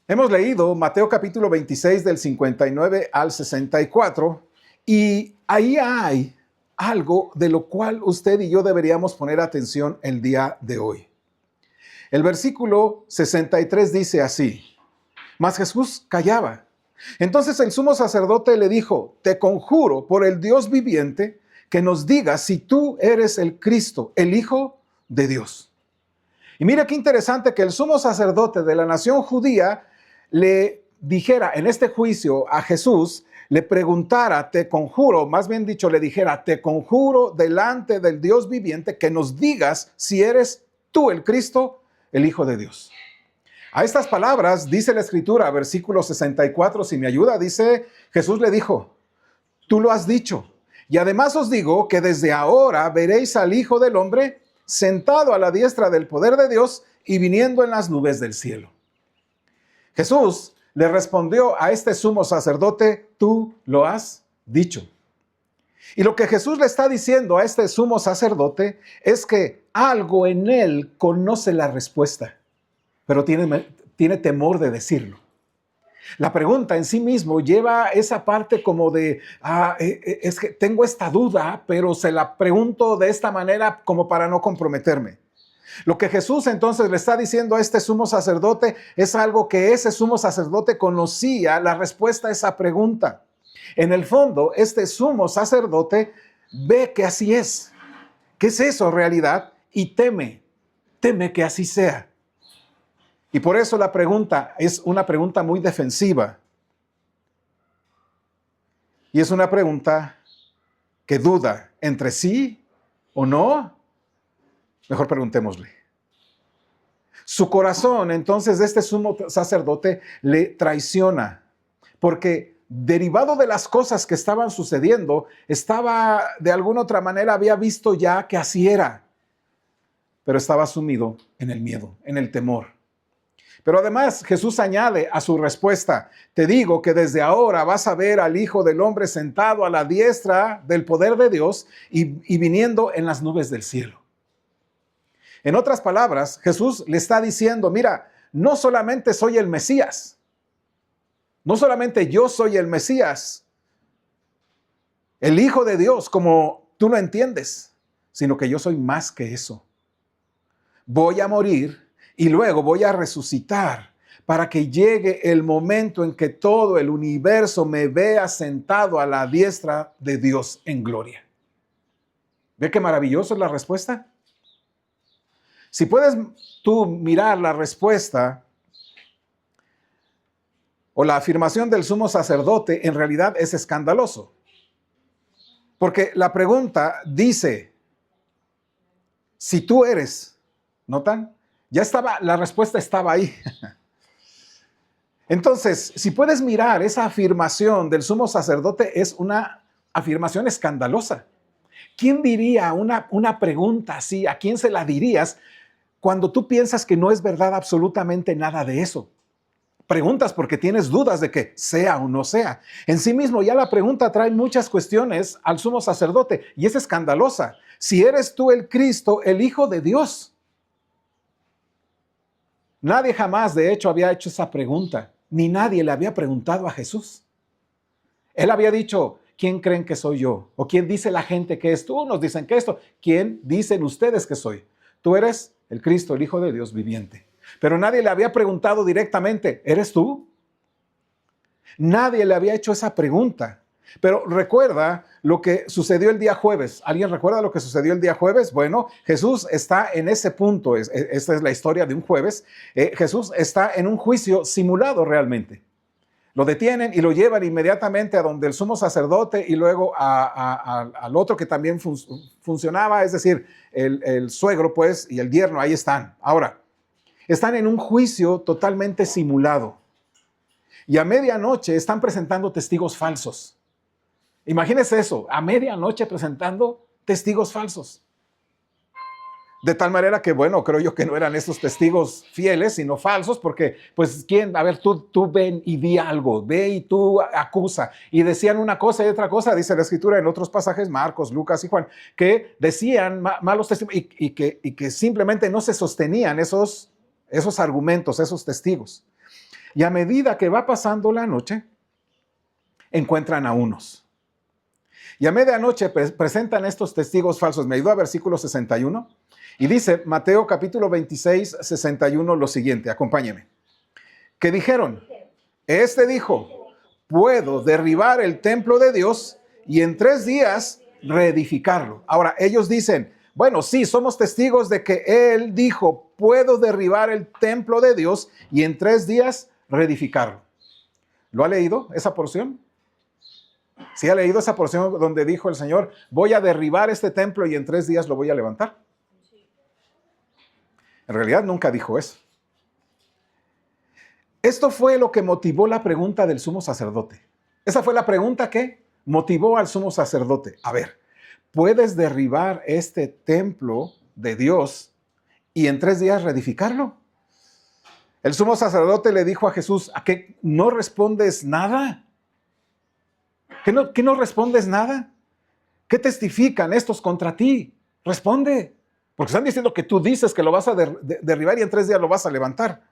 Hemos leído Mateo capítulo 26 del 59 al 64 y ahí hay algo de lo cual usted y yo deberíamos poner atención el día de hoy. El versículo 63 dice así: mas Jesús callaba. Entonces el sumo sacerdote le dijo: te conjuro por el Dios viviente que nos digas si tú eres el Cristo, el Hijo de Dios. Y mira qué interesante que el sumo sacerdote de la nación judía le dijera en este juicio a Jesús, le preguntara, te conjuro, más bien dicho, le dijera, te conjuro delante del Dios viviente que nos digas si eres tú el Cristo, el Hijo de Dios. A estas palabras dice la Escritura, versículo 64, si me ayuda, dice, Jesús le dijo, tú lo has dicho, y además os digo que desde ahora veréis al Hijo del Hombre sentado a la diestra del poder de Dios y viniendo en las nubes del cielo. Jesús le respondió a este sumo sacerdote, tú lo has dicho. Y lo que Jesús le está diciendo a este sumo sacerdote es que algo en él conoce la respuesta, pero tiene temor de decirlo. La pregunta en sí mismo lleva esa parte como de, es que tengo esta duda, pero se la pregunto de esta manera como para no comprometerme. Lo que Jesús entonces le está diciendo a este sumo sacerdote es algo que ese sumo sacerdote conocía, la respuesta a esa pregunta. En el fondo, este sumo sacerdote ve que así es, que es eso realidad y teme que así sea. Y por eso la pregunta es una pregunta muy defensiva. Y es una pregunta que duda entre sí o no. Mejor preguntémosle. Su corazón, entonces, de este sumo sacerdote le traiciona, porque derivado de las cosas que estaban sucediendo, estaba, de alguna otra manera, había visto ya que así era, pero estaba sumido en el miedo, en el temor. Pero además Jesús añade a su respuesta, te digo que desde ahora vas a ver al Hijo del Hombre sentado a la diestra del poder de Dios y viniendo en las nubes del cielo. En otras palabras, Jesús le está diciendo, mira, no solamente soy el Mesías, no solamente yo soy el Mesías, el Hijo de Dios, como tú lo entiendes, sino que yo soy más que eso. Voy a morir y luego voy a resucitar para que llegue el momento en que todo el universo me vea sentado a la diestra de Dios en gloria. ¿Ve qué maravilloso es la respuesta? Si puedes tú mirar la respuesta o la afirmación del sumo sacerdote, en realidad es escandaloso. Porque la pregunta dice, si tú eres, ¿notan? Ya estaba, la respuesta estaba ahí. Entonces, si puedes mirar esa afirmación del sumo sacerdote, es una afirmación escandalosa. ¿Quién diría una pregunta así? ¿A quién se la dirías cuando tú piensas que no es verdad absolutamente nada de eso? Preguntas porque tienes dudas de que sea o no sea. En sí mismo ya la pregunta trae muchas cuestiones al sumo sacerdote y es escandalosa. Si eres tú el Cristo, el Hijo de Dios. Nadie jamás, de hecho, había hecho esa pregunta, ni nadie le había preguntado a Jesús. Él había dicho, ¿quién creen que soy yo? ¿O quién dice la gente que es tú? Nos dicen que esto. ¿Quién dicen ustedes que soy? Tú eres el Cristo, el Hijo de Dios viviente. Pero nadie le había preguntado directamente, ¿eres tú? Nadie le había hecho esa pregunta. Pero recuerda lo que sucedió el día jueves. ¿Alguien recuerda lo que sucedió el día jueves? Bueno, Jesús está en ese punto. Esta es la historia de un jueves. Jesús está en un juicio simulado realmente. Lo detienen y lo llevan inmediatamente a donde el sumo sacerdote y luego al otro que también funcionaba, es decir, el suegro pues y el yerno, ahí están. Ahora, están en un juicio totalmente simulado. Y a medianoche están presentando testigos falsos. Imagínese eso, a medianoche presentando testigos falsos. De tal manera que, bueno, creo yo que no eran esos testigos fieles, sino falsos, porque, pues, ¿quién? A ver, tú ven y di algo, ve y tú acusa. Y decían una cosa y otra cosa, dice la Escritura en otros pasajes, Marcos, Lucas y Juan, que decían malos testigos y que simplemente no se sostenían esos argumentos, esos testigos. Y a medida que va pasando la noche, encuentran a unos. Y a medianoche presentan estos testigos falsos. Me ayudó a versículo 61. Y dice Mateo capítulo 26, 61 lo siguiente. Acompáñeme. Que dijeron, este dijo, puedo derribar el templo de Dios y en 3 días reedificarlo. Ahora, ellos dicen, bueno, sí, somos testigos de que él dijo, puedo derribar el templo de Dios y en 3 días reedificarlo. ¿Lo ha leído esa porción? ¿Sí ha leído esa porción donde dijo el Señor, voy a derribar este templo y en 3 días lo voy a levantar? En realidad nunca dijo eso. Esto fue lo que motivó la pregunta del sumo sacerdote. Esa fue la pregunta que motivó al sumo sacerdote. A ver, ¿puedes derribar este templo de Dios y en 3 días reedificarlo? El sumo sacerdote le dijo a Jesús, ¿a qué no respondes nada? ¿Que no respondes nada? ¿Qué testifican estos contra ti? Responde, porque están diciendo que tú dices que lo vas a derribar y en 3 días lo vas a levantar.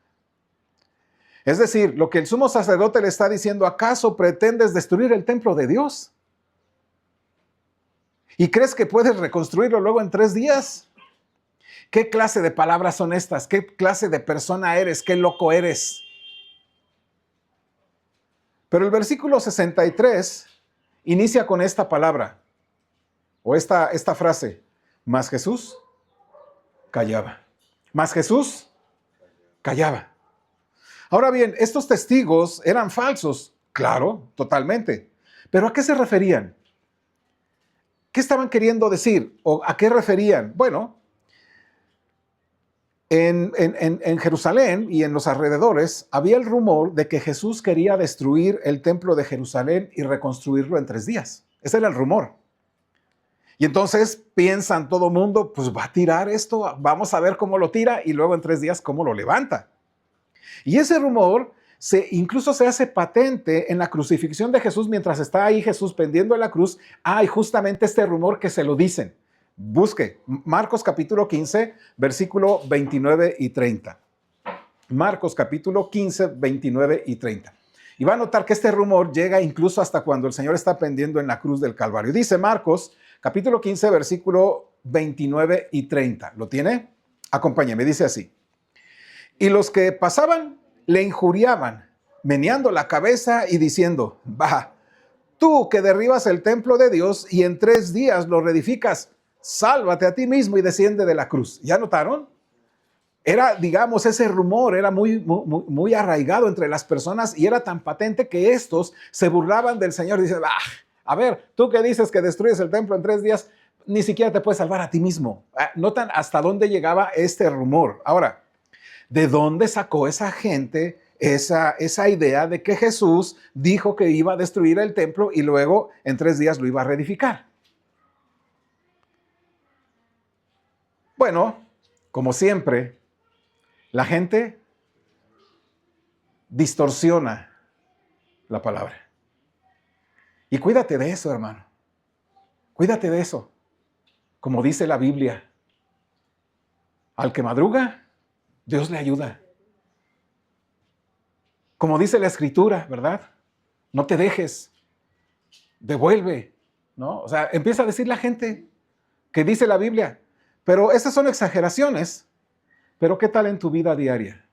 Es decir, lo que el sumo sacerdote le está diciendo, ¿acaso pretendes destruir el templo de Dios? ¿Y crees que puedes reconstruirlo luego en 3 días? ¿Qué clase de palabras son estas? ¿Qué clase de persona eres? ¿Qué loco eres? Pero el versículo 63 inicia con esta palabra, o esta frase, mas Jesús callaba. Mas Jesús callaba. Ahora bien, estos testigos eran falsos, claro, totalmente. ¿Pero a qué se referían? ¿Qué estaban queriendo decir? ¿O a qué referían? Bueno, en Jerusalén y en los alrededores había el rumor de que Jesús quería destruir el templo de Jerusalén y reconstruirlo en 3 días. Ese era el rumor. Y entonces piensan todo mundo, pues va a tirar esto, vamos a ver cómo lo tira y luego en 3 días cómo lo levanta. Y ese rumor incluso se hace patente en la crucifixión de Jesús. Mientras está ahí Jesús pendiendo en la cruz, hay justamente este rumor que se lo dicen. Busque Marcos capítulo 15, versículo 29 y 30. Marcos capítulo 15, 29 y 30. Y va a notar que este rumor llega incluso hasta cuando el Señor está pendiendo en la cruz del Calvario. Dice Marcos capítulo 15, versículo 29 y 30. ¿Lo tiene? Acompáñeme, dice así. Y los que pasaban le injuriaban, meneando la cabeza y diciendo, va, tú que derribas el templo de Dios y en 3 días lo reedificas, sálvate a ti mismo y desciende de la cruz. ¿Ya notaron? Era, digamos, ese rumor era muy arraigado entre las personas y era tan patente que estos se burlaban del Señor. Dicen, a ver, tú que dices que destruyes el templo en 3 días, ni siquiera te puedes salvar a ti mismo. Notan hasta dónde llegaba este rumor. Ahora, ¿de dónde sacó esa gente esa idea de que Jesús dijo que iba a destruir el templo y luego en 3 días lo iba a reedificar? Bueno, como siempre, la gente distorsiona la palabra. Y cuídate de eso, hermano. Cuídate de eso. Como dice la Biblia, al que madruga, Dios le ayuda. Como dice la Escritura, ¿verdad? No te dejes, devuelve, ¿no? O sea, empieza a decir la gente que dice la Biblia, pero esas son exageraciones. Pero ¿qué tal en tu vida diaria?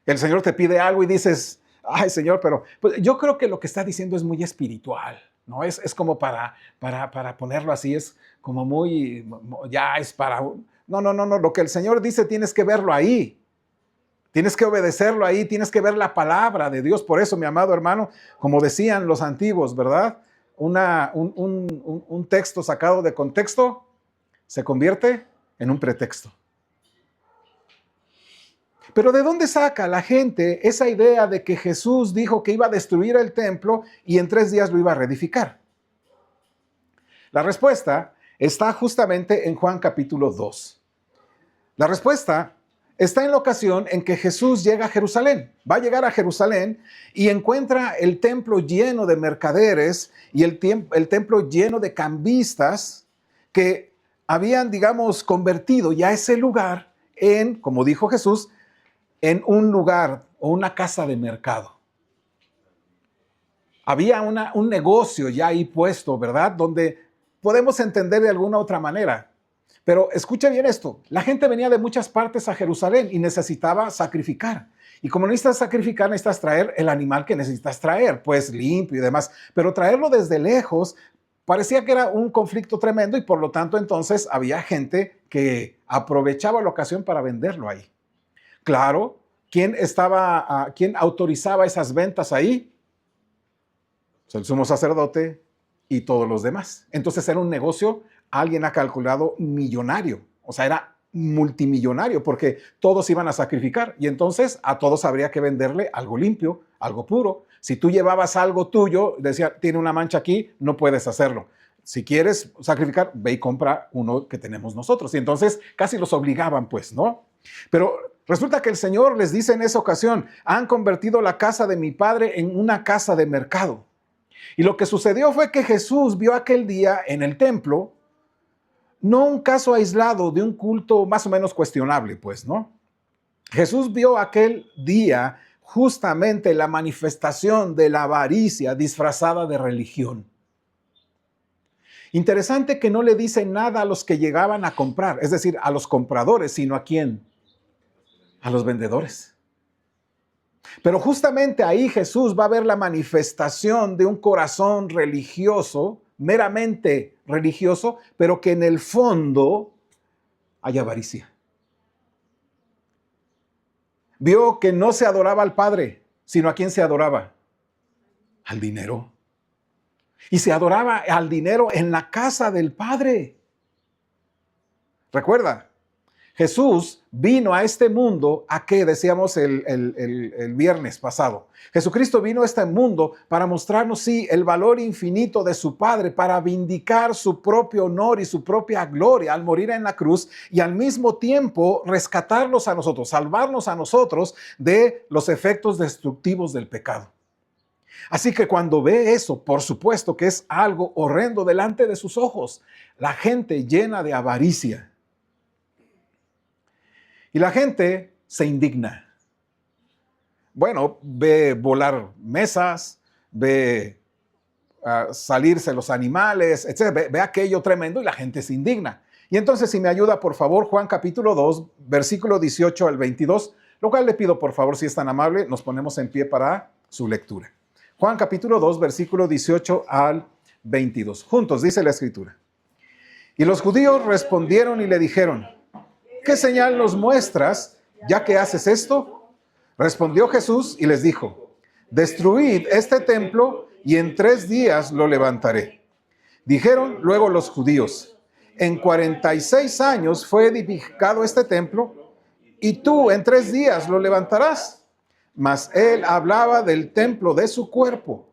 El Señor te pide algo y dices, ay Señor, pero pues, yo creo que lo que está diciendo es muy espiritual, ¿no? Es como para ponerlo así, es como muy, ya es para... No, lo que el Señor dice tienes que verlo ahí. Tienes que obedecerlo ahí, tienes que ver la palabra de Dios. Por eso, mi amado hermano, como decían los antiguos, ¿verdad? Un texto sacado de contexto se convierte en un pretexto. Pero ¿de dónde saca la gente esa idea de que Jesús dijo que iba a destruir el templo y en 3 días lo iba a reedificar? La respuesta está justamente en Juan capítulo 2. La respuesta está en la ocasión en que Jesús llega a Jerusalén. Va a llegar a Jerusalén y encuentra el templo lleno de mercaderes y el templo lleno de cambistas que habían, digamos, convertido ya ese lugar en, como dijo Jesús, en un lugar o una casa de mercado. Había un negocio ya ahí puesto, ¿verdad? Donde podemos entender de alguna otra manera. Pero escuche bien esto, la gente venía de muchas partes a Jerusalén y necesitaba sacrificar. Y como necesitas sacrificar, necesitas traer el animal que necesitas traer, pues limpio y demás. Pero traerlo desde lejos parecía que era un conflicto tremendo y por lo tanto entonces había gente que aprovechaba la ocasión para venderlo ahí. Claro, ¿quién autorizaba esas ventas ahí? Pues el sumo sacerdote y todos los demás. Entonces era un negocio, alguien ha calculado, millonario. O sea, era multimillonario porque todos iban a sacrificar y entonces a todos habría que venderle algo limpio, algo puro. Si tú llevabas algo tuyo, decía, tiene una mancha aquí, no puedes hacerlo. Si quieres sacrificar, ve y compra uno que tenemos nosotros. Y entonces casi los obligaban, pues, ¿no? Pero resulta que el Señor les dice en esa ocasión, han convertido la casa de mi padre en una casa de mercado. Y lo que sucedió fue que Jesús vio aquel día en el templo, no un caso aislado de un culto más o menos cuestionable, pues, ¿no? Jesús vio aquel día justamente la manifestación de la avaricia disfrazada de religión. Interesante que no le dice nada a los que llegaban a comprar, es decir, a los compradores, sino a quién, a los vendedores. Pero justamente ahí Jesús va a ver la manifestación de un corazón religioso, meramente religioso, pero que en el fondo hay avaricia. Vio que no se adoraba al Padre, sino a quién se adoraba, al dinero. Y se adoraba al dinero en la casa del Padre. Recuerda, Jesús vino a este mundo, ¿a qué? Decíamos el viernes pasado. Jesucristo vino a este mundo para mostrarnos, sí, el valor infinito de su Padre, para vindicar su propio honor y su propia gloria al morir en la cruz y al mismo tiempo rescatarnos a nosotros, salvarnos a nosotros de los efectos destructivos del pecado. Así que cuando ve eso, por supuesto que es algo horrendo delante de sus ojos. La gente llena de avaricia. Y la gente se indigna. Bueno, ve volar mesas, ve salirse los animales, etc. Ve aquello tremendo y la gente se indigna. Y entonces, si me ayuda, por favor, Juan capítulo 2, versículo 18 al 22, lo cual le pido, por favor, si es tan amable, nos ponemos en pie para su lectura. Juan capítulo 2, versículo 18 al 22. Juntos, dice la Escritura. Y los judíos respondieron y le dijeron, ¿qué señal nos muestras, ya que haces esto? Respondió Jesús y les dijo, destruid este templo y en 3 días lo levantaré. Dijeron luego los judíos, en 46 años fue edificado este templo y tú en 3 días lo levantarás. Mas él hablaba del templo de su cuerpo.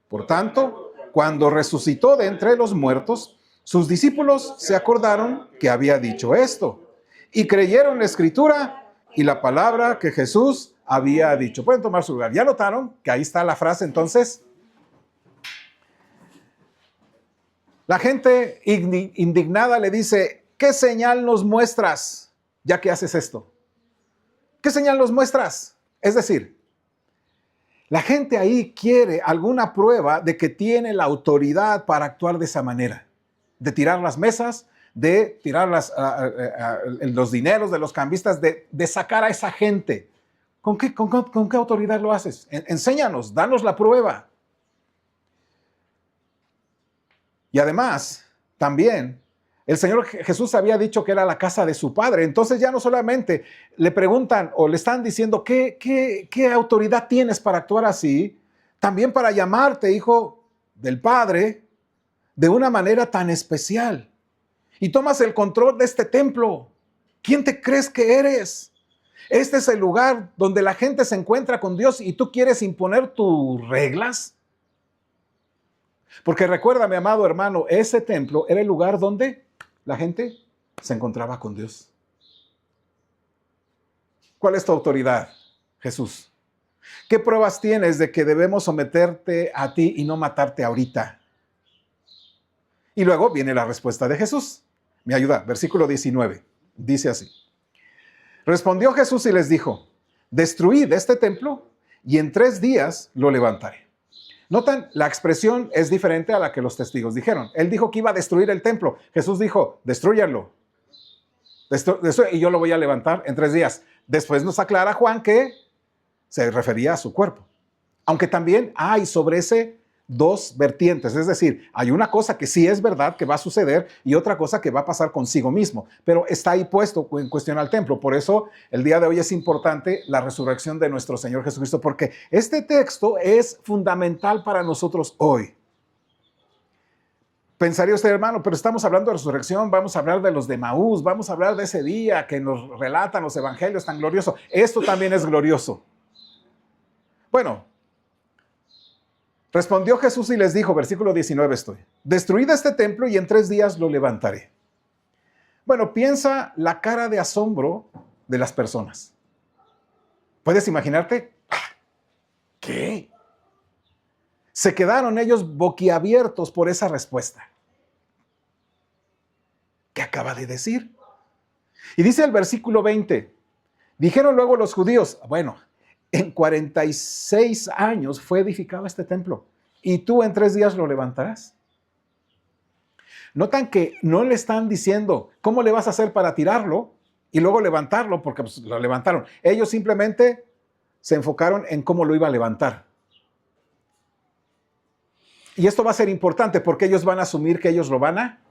Por tanto, cuando resucitó de entre los muertos, sus discípulos se acordaron que había dicho esto y creyeron la escritura y la palabra que Jesús había dicho. Pueden tomar su lugar. ¿Ya notaron que ahí está la frase entonces? La gente indignada le dice, ¿qué señal nos muestras ya que haces esto? ¿Qué señal nos muestras? Es decir, la gente ahí quiere alguna prueba de que tiene la autoridad para actuar de esa manera, de tirar las mesas, de tirar los dineros de los cambistas, de sacar a esa gente. ¿Con qué autoridad lo haces? Enséñanos, danos la prueba. Y además, también, el Señor Jesús había dicho que era la casa de su Padre. Entonces ya no solamente le preguntan o le están diciendo ¿qué autoridad tienes para actuar así? También para llamarte hijo del Padre de una manera tan especial. Y tomas el control de este templo. ¿Quién te crees que eres? Este es el lugar donde la gente se encuentra con Dios y tú quieres imponer tus reglas. Porque recuerda, mi amado hermano, ese templo era el lugar donde la gente se encontraba con Dios. ¿Cuál es tu autoridad, Jesús? ¿Qué pruebas tienes de que debemos someterte a ti y no matarte ahorita? Y luego viene la respuesta de Jesús. Me ayuda, versículo 19. Dice así. Respondió Jesús y les dijo, destruid este templo y en 3 días lo levantaré. Notan, la expresión es diferente a la que los testigos dijeron. Él dijo que iba a destruir el templo. Jesús dijo, destrúyanlo. Y yo lo voy a levantar en 3 días. Después nos aclara Juan que se refería a su cuerpo. Aunque también hay sobre ese 2 vertientes. Es decir, hay una cosa que sí es verdad que va a suceder y otra cosa que va a pasar consigo mismo. Pero está ahí puesto en cuestión al templo. Por eso el día de hoy es importante la resurrección de nuestro Señor Jesucristo, porque este texto es fundamental para nosotros hoy. Pensaría usted, hermano, pero estamos hablando de resurrección, vamos a hablar de los de Maús, vamos a hablar de ese día que nos relatan los evangelios tan glorioso. Esto también es glorioso. Bueno, respondió Jesús y les dijo, versículo 19 destruid este templo y en 3 días lo levantaré. Bueno, piensa la cara de asombro de las personas. ¿Puedes imaginarte? ¿Qué? Se quedaron ellos boquiabiertos por esa respuesta. ¿Qué acaba de decir? Y dice el versículo 20, dijeron luego los judíos, bueno, en 46 años fue edificado este templo y tú en 3 días lo levantarás. Notan que no le están diciendo, ¿cómo le vas a hacer para tirarlo y luego levantarlo? Porque pues, lo levantaron. Ellos simplemente se enfocaron en cómo lo iba a levantar. Y esto va a ser importante porque ellos van a asumir que ellos lo van a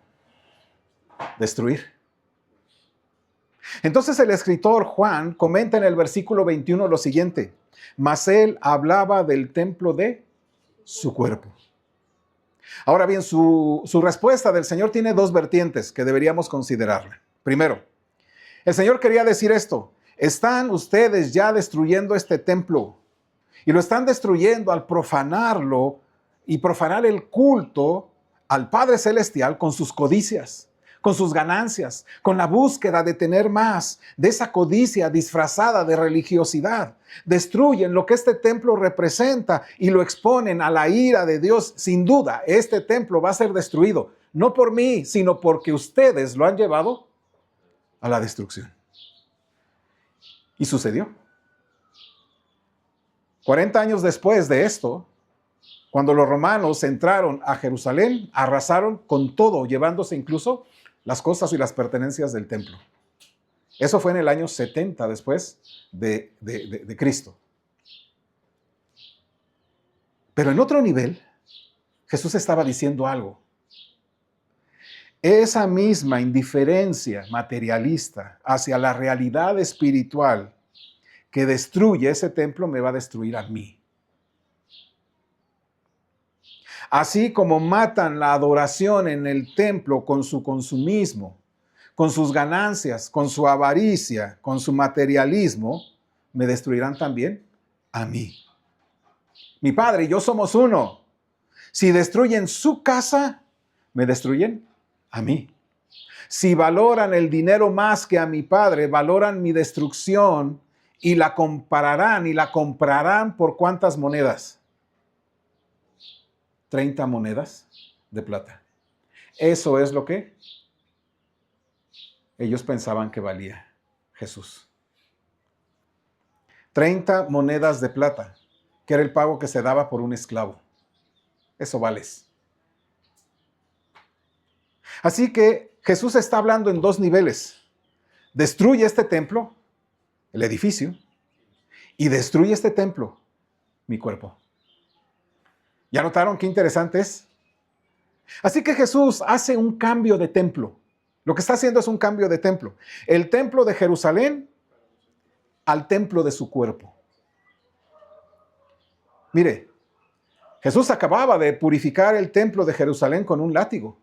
destruir. Entonces el escritor Juan comenta en el versículo 21 lo siguiente, mas él hablaba del templo de su cuerpo. Ahora bien, su respuesta del Señor tiene 2 vertientes que deberíamos considerarla. Primero, el Señor quería decir esto, están ustedes ya destruyendo este templo y lo están destruyendo al profanarlo y profanar el culto al Padre Celestial con sus codicias, con sus ganancias, con la búsqueda de tener más, de esa codicia disfrazada de religiosidad. Destruyen lo que este templo representa y lo exponen a la ira de Dios. Sin duda, este templo va a ser destruido, no por mí, sino porque ustedes lo han llevado a la destrucción. Y sucedió. 40 años después de esto, cuando los romanos entraron a Jerusalén, arrasaron con todo, llevándose incluso las cosas y las pertenencias del templo. Eso fue en el año 70 después de Cristo. Pero en otro nivel, Jesús estaba diciendo algo. Esa misma indiferencia materialista hacia la realidad espiritual que destruye ese templo me va a destruir a mí. Así como matan la adoración en el templo con su consumismo, con sus ganancias, con su avaricia, con su materialismo, me destruirán también a mí. Mi Padre y yo somos uno. Si destruyen su casa, me destruyen a mí. Si valoran el dinero más que a mi Padre, valoran mi destrucción y la compararán y la comprarán por ¿cuántas monedas? 30 monedas de plata. Eso es lo que ellos pensaban que valía Jesús. 30 monedas de plata, que era el pago que se daba por un esclavo. Eso vales. Así que Jesús está hablando en 2 niveles. Destruye este templo, el edificio, y destruye este templo, mi cuerpo. ¿Ya notaron qué interesante es? Así que Jesús hace un cambio de templo. Lo que está haciendo es un cambio de templo. El templo de Jerusalén al templo de su cuerpo. Mire, Jesús acababa de purificar el templo de Jerusalén con un látigo.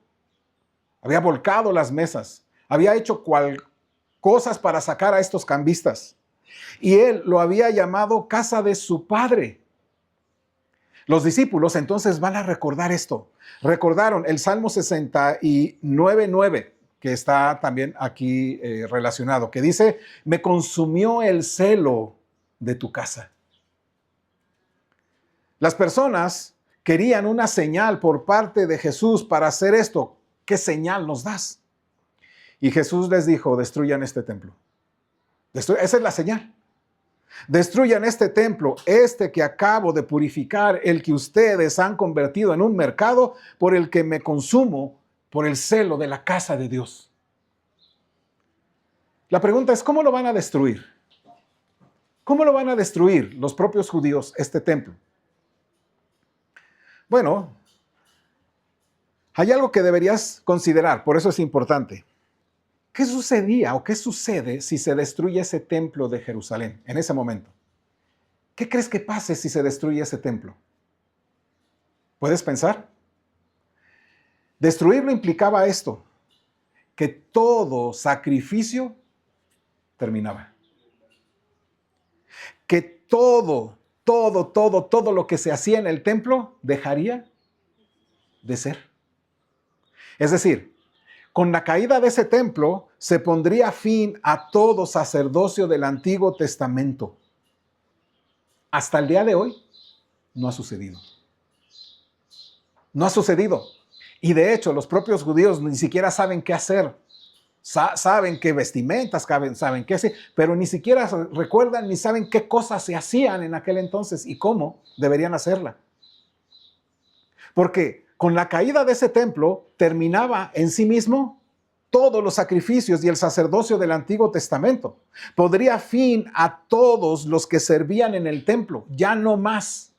Había volcado las mesas. Había hecho cosas para sacar a estos cambistas. Y él lo había llamado casa de su padre. Los discípulos entonces van a recordar esto. Recordaron el Salmo 69:9, que está también aquí relacionado, que dice, me consumió el celo de tu casa. Las personas querían una señal por parte de Jesús para hacer esto. ¿Qué señal nos das? Y Jesús les dijo, destruyan este templo. Esa es la señal. Destruyan este templo, este que acabo de purificar, el que ustedes han convertido en un mercado por el que me consumo por el celo de la casa de Dios. La pregunta es, ¿cómo lo van a destruir? ¿Cómo lo van a destruir los propios judíos este templo? Bueno, hay algo que deberías considerar, por eso es importante. ¿Qué sucedía o qué sucede si se destruye ese templo de Jerusalén en ese momento? ¿Qué crees que pase si se destruye ese templo? ¿Puedes pensar? Destruirlo implicaba esto, que todo sacrificio terminaba. Que todo lo que se hacía en el templo dejaría de ser. Es decir, con la caída de ese templo se pondría fin a todo sacerdocio del Antiguo Testamento. Hasta el día de hoy no ha sucedido. No ha sucedido. Y de hecho, los propios judíos ni siquiera saben qué hacer. Saben qué vestimentas, saben qué hacer, pero ni siquiera recuerdan ni saben qué cosas se hacían en aquel entonces y cómo deberían hacerla. Porque con la caída de ese templo terminaba en sí mismo todos los sacrificios y el sacerdocio del Antiguo Testamento. Podría fin a todos los que servían en el templo, ya no más.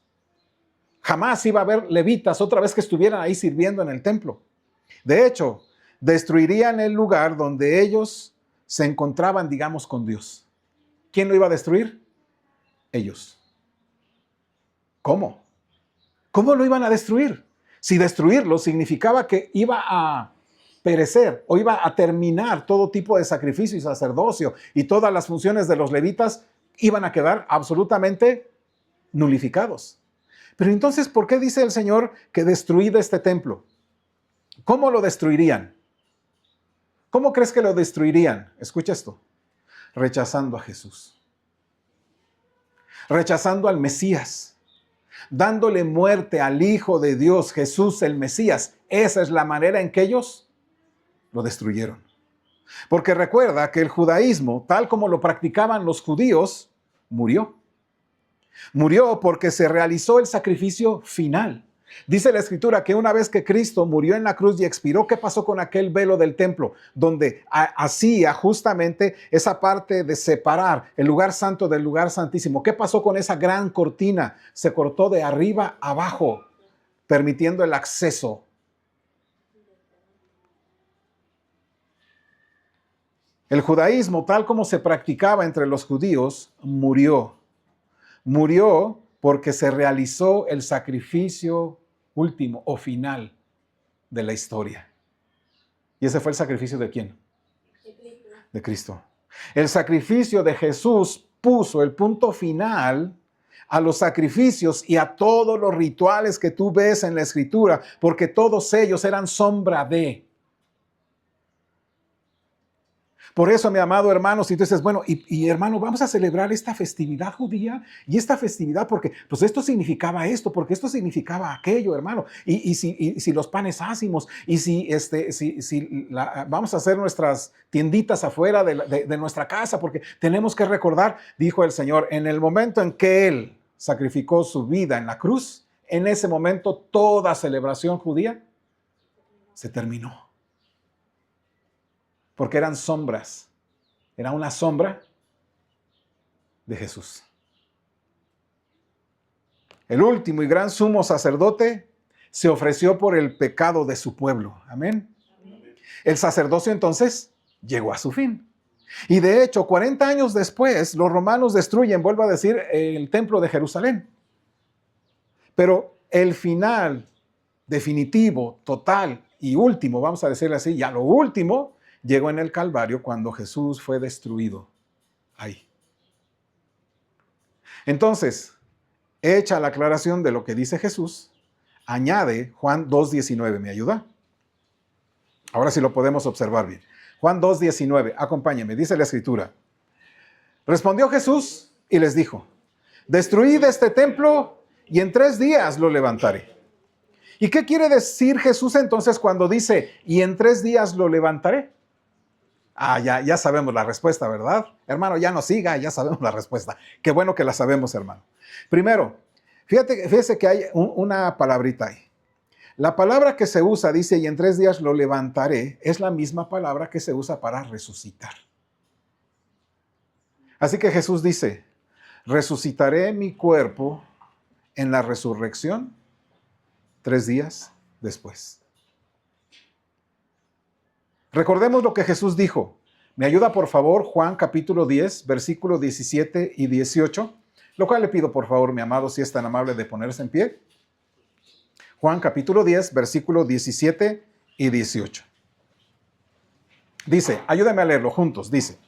Jamás iba a haber levitas otra vez que estuvieran ahí sirviendo en el templo. De hecho, destruirían el lugar donde ellos se encontraban, digamos, con Dios. ¿Quién lo iba a destruir? Ellos. ¿Cómo? ¿Cómo lo iban a destruir? Si destruirlo significaba que iba a perecer o iba a terminar todo tipo de sacrificio y sacerdocio y todas las funciones de los levitas iban a quedar absolutamente nulificados. Pero entonces, ¿por qué dice el Señor que destruid este templo? ¿Cómo lo destruirían? ¿Cómo crees que lo destruirían? Escucha esto. Rechazando a Jesús. Rechazando al Mesías. Dándole muerte al Hijo de Dios, Jesús el Mesías. Esa es la manera en que ellos lo destruyeron. Porque recuerda que el judaísmo, tal como lo practicaban los judíos, murió. Murió porque se realizó el sacrificio final. Dice la Escritura que una vez que Cristo murió en la cruz y expiró, ¿qué pasó con aquel velo del templo? Donde hacía justamente esa parte de separar el lugar santo del lugar santísimo. ¿Qué pasó con esa gran cortina? Se cortó de arriba abajo, permitiendo el acceso. El judaísmo, tal como se practicaba entre los judíos, murió. Murió porque se realizó el sacrificio último o final de la historia. ¿Y ese fue el sacrificio de quién? De Cristo. El sacrificio de Jesús puso el punto final a los sacrificios y a todos los rituales que tú ves en la Escritura, porque todos ellos eran sombra de. Por eso, mi amado hermano, si tú dices, bueno, y hermano, vamos a celebrar esta festividad judía y esta festividad porque pues esto significaba esto, porque esto significaba aquello, hermano. Y si los panes ácimos, y vamos a hacer nuestras tienditas afuera de nuestra casa, porque tenemos que recordar, dijo el Señor, en el momento en que Él sacrificó su vida en la cruz, en ese momento toda celebración judía se terminó. Porque eran sombras. Era una sombra de Jesús. El último y gran sumo sacerdote se ofreció por el pecado de su pueblo. Amén. El sacerdocio entonces llegó a su fin. Y de hecho, 40 años después, los romanos destruyen, vuelvo a decir, el templo de Jerusalén. Pero el final definitivo, total y último, vamos a decirle así, ya lo último, llegó en el Calvario cuando Jesús fue destruido ahí. Entonces, hecha la aclaración de lo que dice Jesús, añade Juan 2:19. ¿Me ayuda? Ahora sí lo podemos observar bien. Juan 2:19, acompáñeme, dice la Escritura. Respondió Jesús y les dijo, destruid este templo y en 3 días lo levantaré. ¿Y qué quiere decir Jesús entonces cuando dice, y en 3 días lo levantaré? Ya sabemos la respuesta, ¿verdad? Hermano, ya no siga, ya sabemos la respuesta. Qué bueno que la sabemos, hermano. Primero, fíjese que hay una palabrita ahí. La palabra que se usa, dice, y en 3 días lo levantaré, es la misma palabra que se usa para resucitar. Así que Jesús dice, resucitaré mi cuerpo en la resurrección 3 días después. Recordemos lo que Jesús dijo. Me ayuda, por favor, Juan capítulo 10, versículos 17 y 18, lo cual le pido, por favor, mi amado, si es tan amable de ponerse en pie. Juan capítulo 10, versículos 17 y 18. Dice, ayúdame a leerlo juntos, dice,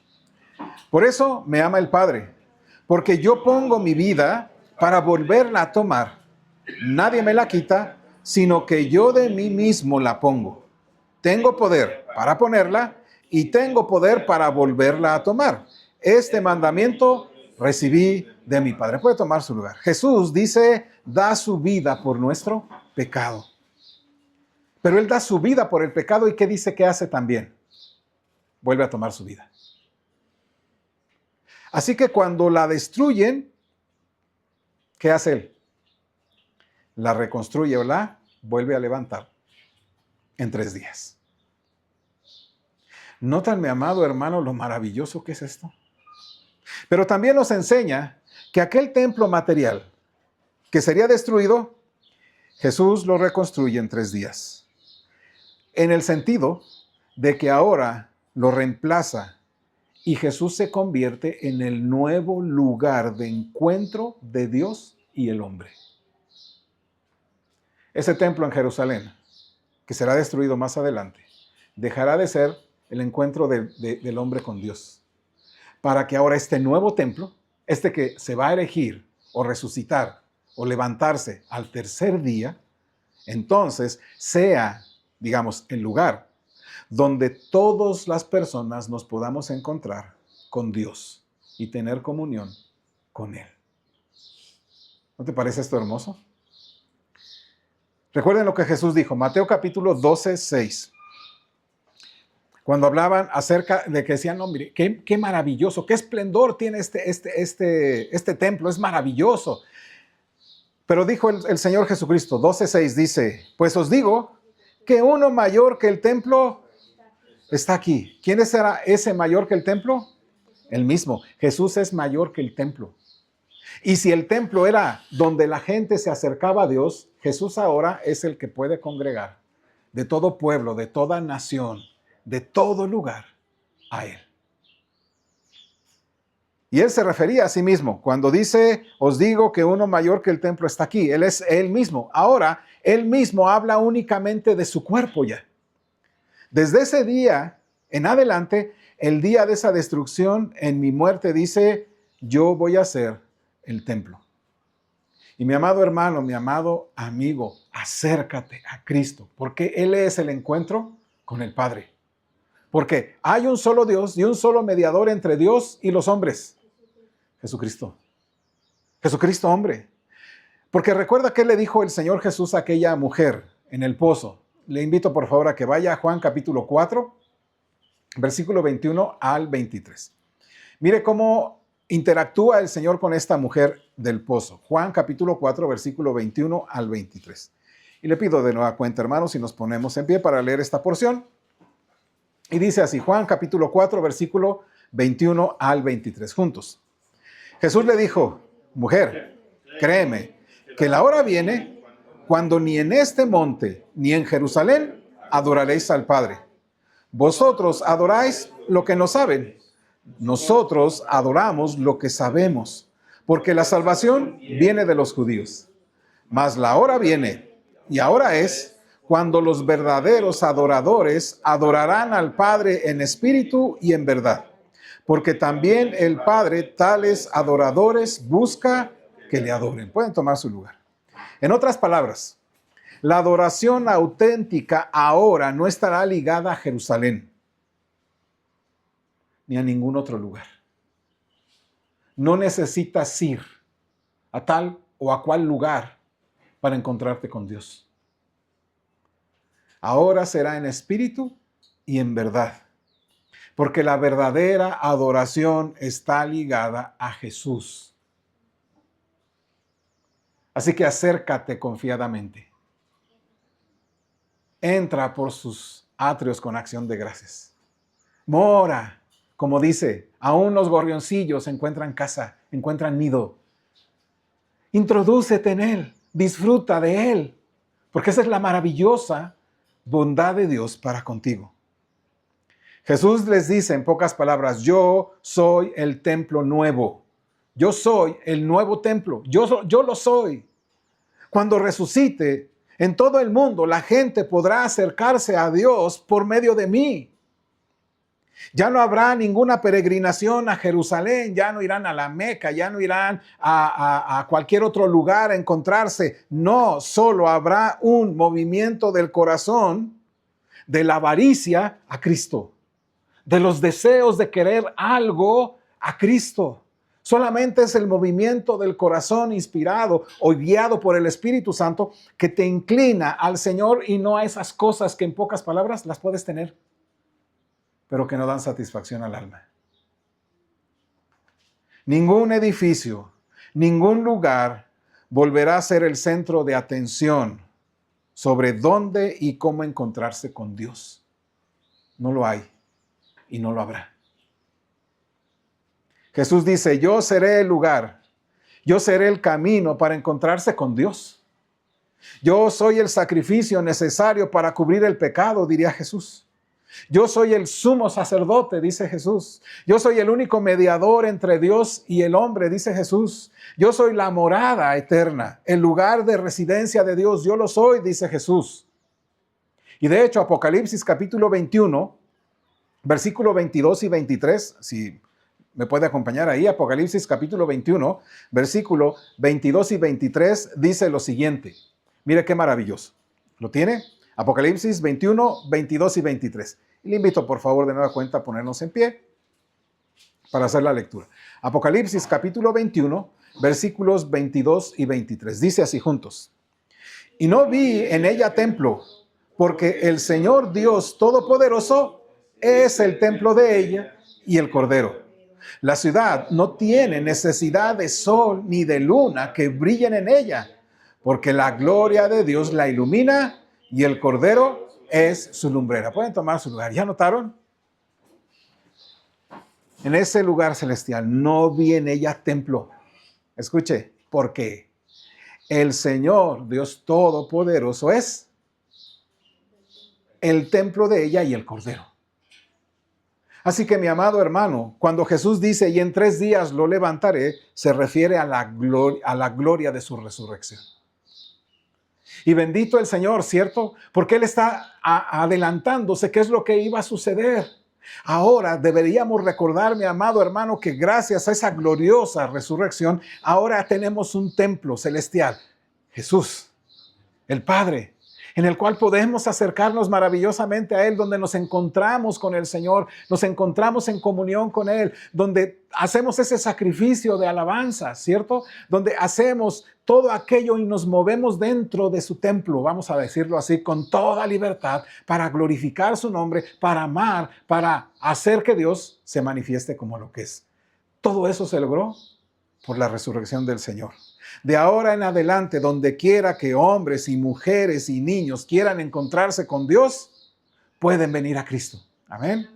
por eso me ama el Padre, porque yo pongo mi vida para volverla a tomar. Nadie me la quita, sino que yo de mí mismo la pongo. Tengo poder para ponerla y tengo poder para volverla a tomar. Este mandamiento recibí de mi Padre. Puede tomar su lugar. Jesús dice, da su vida por nuestro pecado. Pero Él da su vida por el pecado y ¿qué dice que hace también? Vuelve a tomar su vida. Así que cuando la destruyen, ¿qué hace Él? La reconstruye o la vuelve a levantar en 3 días. ¿Notan, mi amado hermano, lo maravilloso que es esto? Pero también nos enseña que aquel templo material que sería destruido, Jesús lo reconstruye en 3 días. En el sentido de que ahora lo reemplaza y Jesús se convierte en el nuevo lugar de encuentro de Dios y el hombre. Ese templo en Jerusalén, que será destruido más adelante, dejará de ser el encuentro del hombre con Dios, para que ahora este nuevo templo, este que se va a erigir o resucitar o levantarse al 3er día, entonces sea, digamos, el lugar donde todas las personas nos podamos encontrar con Dios y tener comunión con Él. ¿No te parece esto hermoso? Recuerden lo que Jesús dijo, Mateo capítulo 12, 6. Cuando hablaban acerca de que decían, no, mire, qué maravilloso, qué esplendor tiene este templo, es maravilloso. Pero dijo el Señor Jesucristo, 12:6 dice, pues os digo que uno mayor que el templo está aquí. ¿Quién será ese mayor que el templo? El mismo. Jesús es mayor que el templo. Y si el templo era donde la gente se acercaba a Dios, Jesús ahora es el que puede congregar de todo pueblo, de toda nación, de todo lugar a Él. Y Él se refería a sí mismo cuando dice, os digo que uno mayor que el templo está aquí. Él es Él mismo. Ahora, Él mismo habla únicamente de su cuerpo ya. Desde ese día en adelante, el día de esa destrucción, en mi muerte, dice, yo voy a ser el templo. Y mi amado hermano, mi amado amigo, acércate a Cristo, porque Él es el encuentro con el Padre. Porque hay un solo Dios y un solo mediador entre Dios y los hombres. Jesucristo. Jesucristo hombre. Porque recuerda que le dijo el Señor Jesús a aquella mujer en el pozo. Le invito por favor a que vaya a Juan capítulo 4, versículo 21 al 23. Mire cómo interactúa el Señor con esta mujer del pozo. Juan capítulo 4, versículo 21 al 23. Y le pido de nueva cuenta, hermanos, si nos ponemos en pie para leer esta porción. Y dice así, Juan capítulo 4, versículo 21 al 23, juntos. Jesús le dijo, mujer, créeme, que la hora viene cuando ni en este monte ni en Jerusalén adoraréis al Padre. Vosotros adoráis lo que no saben. Nosotros adoramos lo que sabemos, porque la salvación viene de los judíos. Mas la hora viene, y ahora es, cuando los verdaderos adoradores adorarán al Padre en espíritu y en verdad. Porque también el Padre tales adoradores busca que le adoren. Pueden tomar su lugar. En otras palabras, la adoración auténtica ahora no estará ligada a Jerusalén ni a ningún otro lugar. No necesitas ir a tal o a cual lugar para encontrarte con Dios. Ahora será en espíritu y en verdad. Porque la verdadera adoración está ligada a Jesús. Así que acércate confiadamente. Entra por sus atrios con acción de gracias. Mora, como dice, aún los gorrioncillos encuentran casa, encuentran nido. Introdúcete en Él, disfruta de Él, porque esa es la maravillosa bondad de Dios para contigo. Jesús les dice en pocas palabras, yo soy el templo nuevo. Yo soy el nuevo templo. Yo lo soy. Cuando resucite, en todo el mundo la gente podrá acercarse a Dios por medio de mí. Ya no habrá ninguna peregrinación a Jerusalén, ya no irán a la Meca, ya no irán a cualquier otro lugar a encontrarse. No, solo habrá un movimiento del corazón, de la avaricia a Cristo, de los deseos de querer algo a Cristo. Solamente es el movimiento del corazón inspirado o guiado por el Espíritu Santo que te inclina al Señor y no a esas cosas que en pocas palabras las puedes tener, pero que no dan satisfacción al alma. Ningún edificio, ningún lugar volverá a ser el centro de atención sobre dónde y cómo encontrarse con Dios. No lo hay y no lo habrá. Jesús dice, yo seré el lugar, yo seré el camino para encontrarse con Dios. Yo soy el sacrificio necesario para cubrir el pecado, diría Jesús. Yo soy el sumo sacerdote, dice Jesús. Yo soy el único mediador entre Dios y el hombre, dice Jesús. Yo soy la morada eterna, el lugar de residencia de Dios. Yo lo soy, dice Jesús. Y de hecho, Apocalipsis capítulo 21, versículo 22 y 23, si me puede acompañar ahí, Apocalipsis capítulo 21, versículo 22 y 23, dice lo siguiente. Mire qué maravilloso. ¿Lo tiene? Apocalipsis 21, 22 y 23. Y le invito, por favor, de nueva cuenta a ponernos en pie para hacer la lectura. Apocalipsis capítulo 21, versículos 22 y 23. Dice así juntos. Y no vi en ella templo, porque el Señor Dios Todopoderoso es el templo de ella y el Cordero. La ciudad no tiene necesidad de sol ni de luna que brillen en ella, porque la gloria de Dios la ilumina y el Cordero es su lumbrera. Pueden tomar su lugar. ¿Ya notaron? En ese lugar celestial no vi en ella templo. Escuche, porque el Señor Dios Todopoderoso es el templo de ella y el Cordero. Así que mi amado hermano, cuando Jesús dice, y en 3 días lo levantaré, se refiere a la gloria de su resurrección. Y bendito el Señor, ¿cierto? Porque Él está adelantándose qué es lo que iba a suceder. Ahora deberíamos recordar, mi amado hermano, que gracias a esa gloriosa resurrección, ahora tenemos un templo celestial, Jesús, el Padre, en el cual podemos acercarnos maravillosamente a Él, donde nos encontramos con el Señor, nos encontramos en comunión con Él, donde hacemos ese sacrificio de alabanza, ¿cierto? Donde hacemos todo aquello y nos movemos dentro de su templo, vamos a decirlo así, con toda libertad, para glorificar su nombre, para amar, para hacer que Dios se manifieste como lo que es. Todo eso se logró por la resurrección del Señor. De ahora en adelante, donde quiera que hombres y mujeres y niños quieran encontrarse con Dios, pueden venir a Cristo. Amén.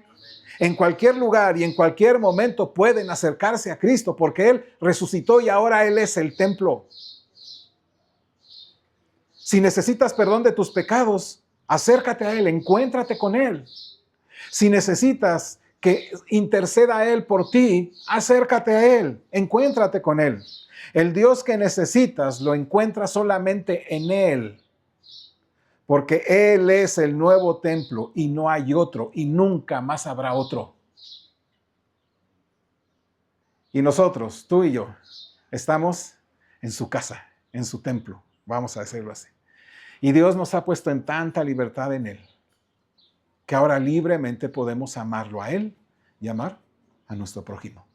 En cualquier lugar y en cualquier momento pueden acercarse a Cristo porque Él resucitó y ahora Él es el templo. Si necesitas perdón de tus pecados, acércate a Él, encuéntrate con Él. Si necesitas que interceda a Él por ti, acércate a Él, encuéntrate con Él. El Dios que necesitas lo encuentras solamente en Él, porque Él es el nuevo templo y no hay otro y nunca más habrá otro. Y nosotros, tú y yo, estamos en su casa, en su templo, vamos a decirlo así. Y Dios nos ha puesto en tanta libertad en Él, que ahora libremente podemos amarlo a Él y amar a nuestro prójimo.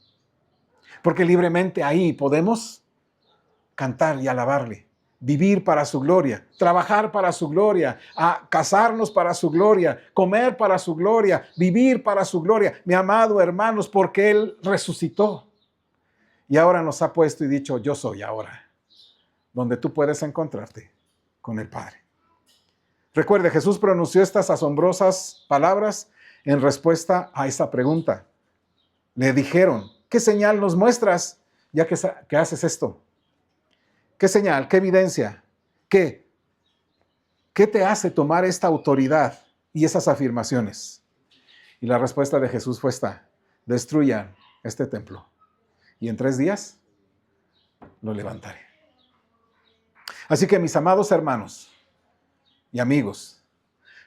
Porque libremente ahí podemos cantar y alabarle. vivir para su gloria, trabajar para su gloria, a casarnos para su gloria, comer para su gloria, vivir para su gloria. Mi amado hermanos, porque Él resucitó y ahora nos ha puesto y dicho, yo soy ahora, donde tú puedes encontrarte con el Padre. Recuerde, Jesús pronunció estas asombrosas palabras en respuesta a esa pregunta. Le dijeron, ¿qué señal nos muestras ya que haces esto? ¿Qué señal? ¿Qué evidencia? ¿Qué te hace tomar esta autoridad y esas afirmaciones? Y la respuesta de Jesús fue esta: destruyan este templo y en 3 días lo levantaré. Así que mis amados hermanos y amigos,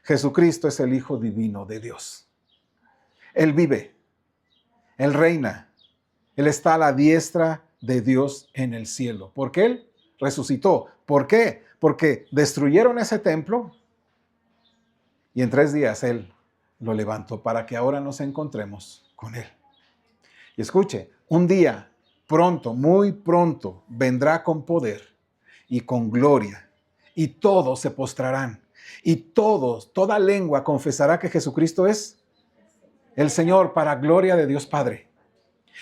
Jesucristo es el Hijo Divino de Dios. Él vive, Él reina, Él está a la diestra de Dios en el cielo, porque Él resucitó. ¿Por qué? Porque destruyeron ese templo y en 3 días Él lo levantó para que ahora nos encontremos con Él. Y escuche, un día pronto, muy pronto, vendrá con poder y con gloria y todos se postrarán y toda lengua confesará que Jesucristo es el Señor para gloria de Dios Padre.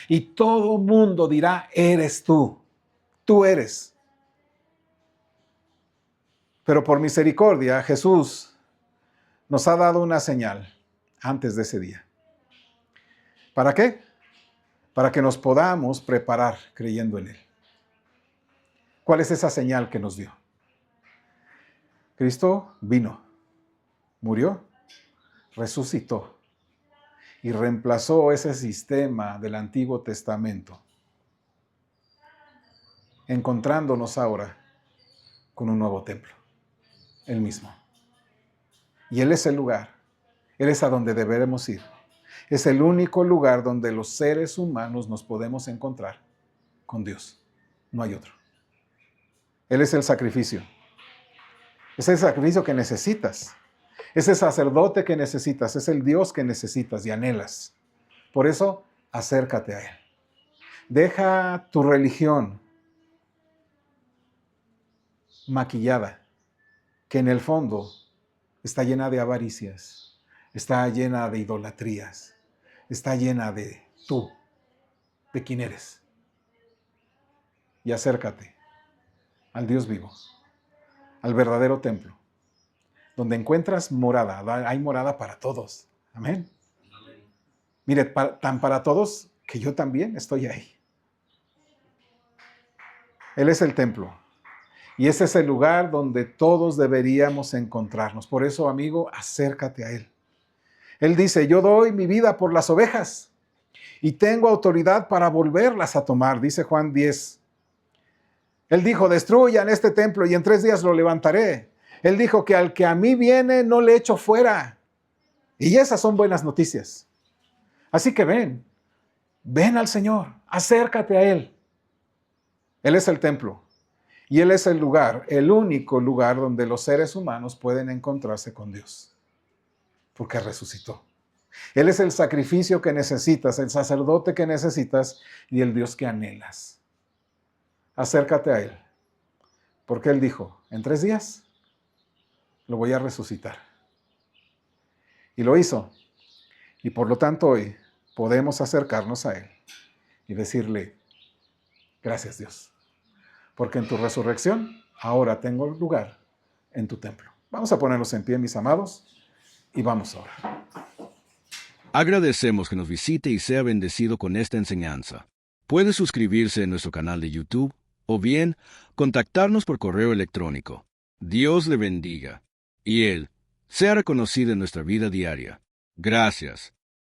Y todo mundo dirá, eres tú eres. Pero por misericordia, Jesús nos ha dado una señal antes de ese día. ¿Para qué? Para que nos podamos preparar creyendo en Él. ¿Cuál es esa señal que nos dio? Cristo vino, murió, resucitó y reemplazó ese sistema del Antiguo Testamento, encontrándonos ahora con un nuevo templo. Él mismo. Y Él es el lugar. Él es a donde deberemos ir. Es el único lugar donde los seres humanos nos podemos encontrar con Dios. No hay otro. Él es el sacrificio. Es el sacrificio que necesitas. Es el sacerdote que necesitas. Es el Dios que necesitas y anhelas. Por eso, acércate a Él. Deja tu religión maquillada, que en el fondo está llena de avaricias, está llena de idolatrías, está llena de quién eres. Y acércate al Dios vivo, al verdadero templo, donde encuentras morada. Hay morada para todos. Amén. Mire, tan para todos que yo también estoy ahí. Él es el templo. Y ese es el lugar donde todos deberíamos encontrarnos. Por eso, amigo, acércate a Él. Él dice, yo doy mi vida por las ovejas y tengo autoridad para volverlas a tomar, dice Juan 10. Él dijo, destruyan este templo y en 3 días lo levantaré. Él dijo que al que a mí viene no le echo fuera. Y esas son buenas noticias. Así que ven al Señor, acércate a Él. Él es el templo. Y Él es el lugar, el único lugar donde los seres humanos pueden encontrarse con Dios. Porque resucitó. Él es el sacrificio que necesitas, el sacerdote que necesitas y el Dios que anhelas. Acércate a Él. Porque Él dijo, en 3 días lo voy a resucitar. Y lo hizo. Y por lo tanto hoy podemos acercarnos a Él y decirle, gracias Dios. Porque en tu resurrección ahora tengo lugar en tu templo. Vamos a ponernos en pie, mis amados, y vamos a orar. Agradecemos que nos visite y sea bendecido con esta enseñanza. Puede suscribirse en nuestro canal de YouTube o bien contactarnos por correo electrónico. Dios le bendiga y Él sea reconocido en nuestra vida diaria. Gracias